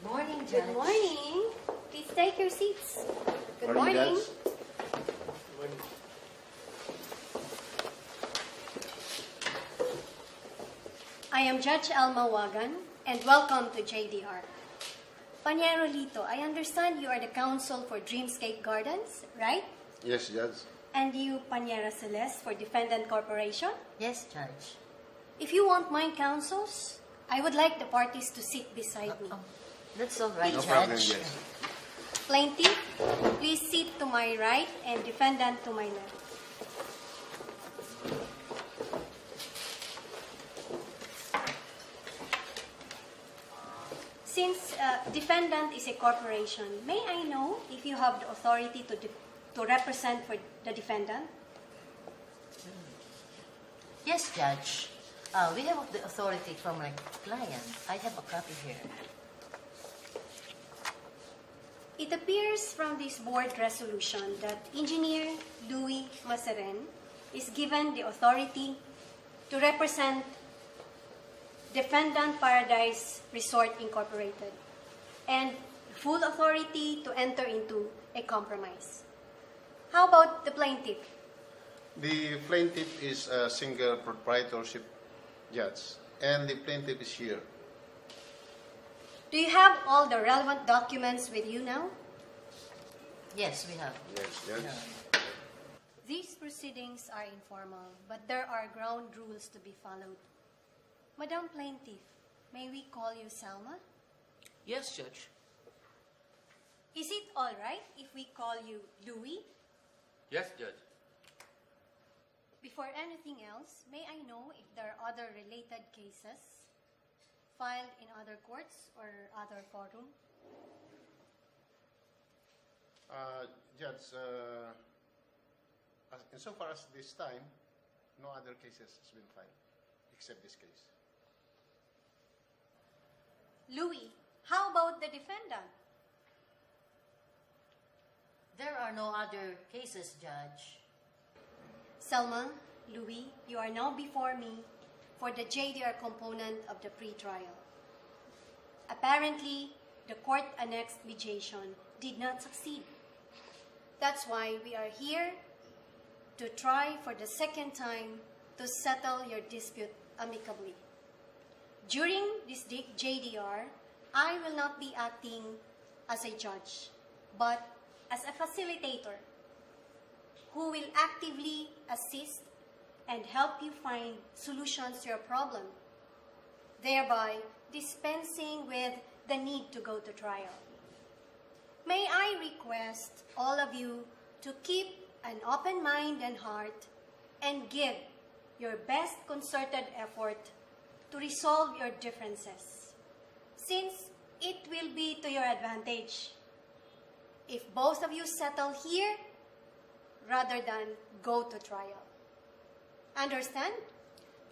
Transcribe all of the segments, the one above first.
Morning, Judge. Good morning. Please take your seats. Good Morning, morning. Judge. I am Judge Alma Wagan, and welcome to JDR. Paniero Lito, I understand you are the counsel for Dreamscape Gardens, right? Yes, Judge. And you, Paniera Celeste, for Defendant Corporation? Yes, Judge. If you want my counsels, I would like the parties to sit beside me. That's all right, No Judge. problem, Judge. Plaintiff, please sit to my right and defendant to my left. Since defendant is a corporation, may I know if you have the authority to represent for the defendant? Yes, Judge. We have the authority from my client. I have a copy here. It appears from this board resolution that Engineer Louis Maceren is given the authority to represent Defendant Paradise Resort Incorporated and full authority to enter into a compromise. How about the plaintiff? The plaintiff is a single proprietorship judge, and the plaintiff is here. Do you have all the relevant documents with you now? Yes, we have. Yes, Judge. Yeah. These proceedings are informal, but there are ground rules to be followed. Madam Plaintiff, may we call you Salma? Yes, Judge. Is it all right if we call you Louis? Yes, Judge. Before anything else, may I know if there are other related cases filed in other courts or other forum? Judge, insofar as this time, no other cases has been filed except this case. Louis, how about the defendant? There are no other cases, Judge. Selma, Louis, you are now before me for the JDR component of the pre-trial. Apparently, the court-annexed mediation did not succeed. That's why we are here to try for the second time to settle your dispute amicably. During this JDR, I will not be acting as a judge, but as a facilitator who will actively assist and help you find solutions to your problem, thereby dispensing with the need to go to trial. May I request all of you to keep an open mind and heart and give your best concerted effort to resolve your differences, since it will be to your advantage if both of you settle here rather than go to trial. Understand?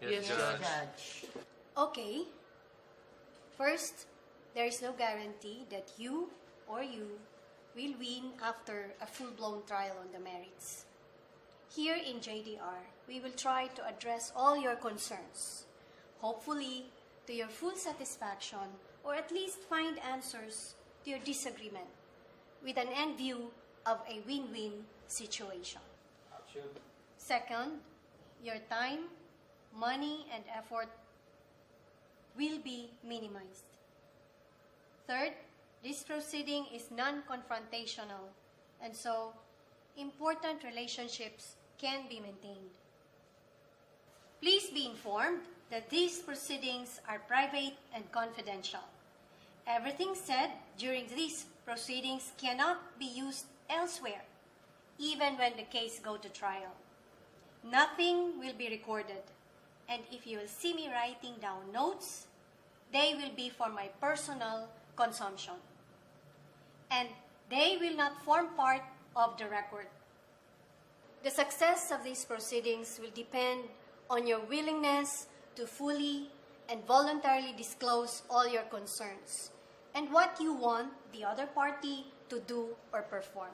Yes, Yes, Judge. Judge. Okay. First, there is no guarantee that you or you will win after a full-blown trial on the merits. Here in JDR, we will try to address all your concerns, hopefully to your full satisfaction, or at least find answers to your disagreement with an end view of a win-win situation. Second, your time, money, and effort will be minimized. Third, this proceeding is non-confrontational, and so important relationships can be maintained. Please be informed that these proceedings are private and confidential. Everything said during these proceedings cannot be used elsewhere, even when the case goes to trial. Nothing will be recorded, and if you will see me writing down notes, they will be for my personal consumption, and they will not form part of the record. The success of these proceedings will depend on your willingness to fully and voluntarily disclose all your concerns and what you want the other party to do or perform.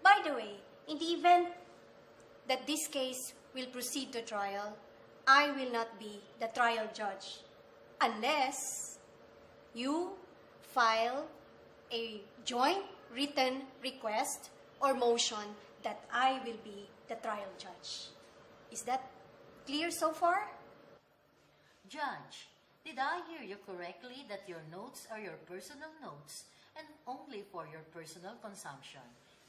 By the way, in the event that this case will proceed to trial, I will not be the trial judge unless you file a joint written request or motion that I will be the trial judge. Is that clear so far? Judge, did I hear you correctly that your notes are your personal notes and only for your personal consumption,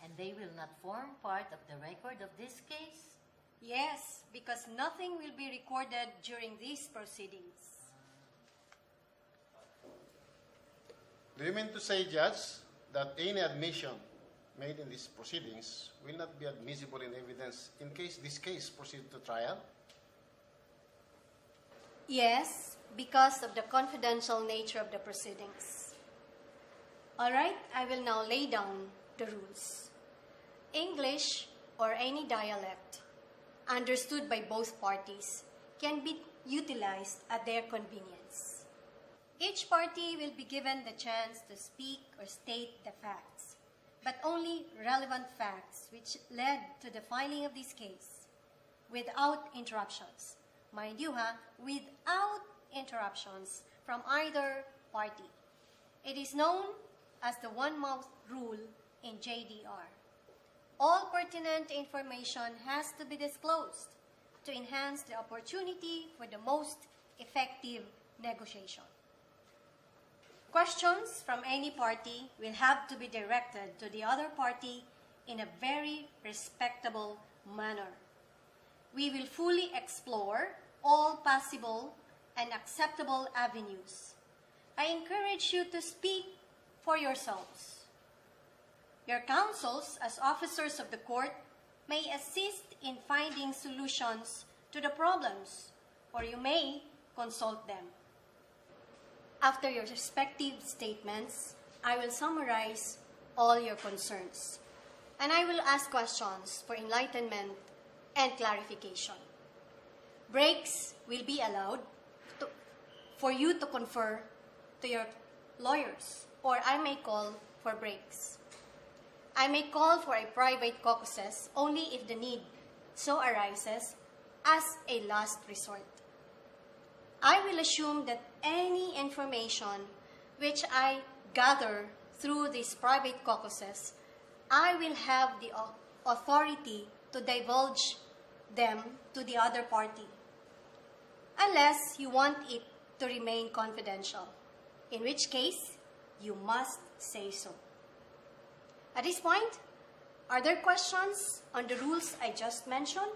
and they will not form part of the record of this case? Yes, because nothing will be recorded during these proceedings. Do you mean to say, Judge, that any admission made in these proceedings will not be admissible in evidence in case this case proceeds to trial? Yes, because of the confidential nature of the proceedings. All right, I will now lay down the rules. English or any dialect understood by both parties can be utilized at their convenience. Each party will be given the chance to speak or state the facts, but only relevant facts which led to the filing of this case, without interruptions. Mind you, without interruptions from either party. It is known as the one-mouth rule in JDR. All pertinent information has to be disclosed to enhance the opportunity for the most effective negotiation. Questions from any party will have to be directed to the other party in a very respectable manner. We will fully explore all possible and acceptable avenues. I encourage you to speak for yourselves. Your counsels, as officers of the court, may assist in finding solutions to the problems, or you may consult them. After your respective statements, I will summarize all your concerns, and I will ask questions for enlightenment and clarification. Breaks will be allowed for you to confer to your lawyers, or I may call for breaks. I may call for a private caucuses only if the need so arises as a last resort. I will assume that any information which I gather through these private caucuses, I will have the authority to divulge them to the other party, unless you want it to remain confidential, in which case you must say so. At this point, are there questions on the rules I just mentioned?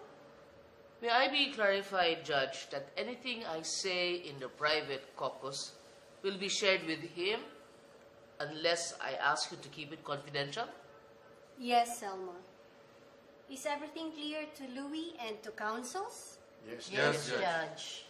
May I be clarified, Judge, that anything I say in the private caucus will be shared with him unless I ask you to keep it confidential? Yes, Selma. Is everything clear to Louis and to counsels? Yes, Yes, Judge.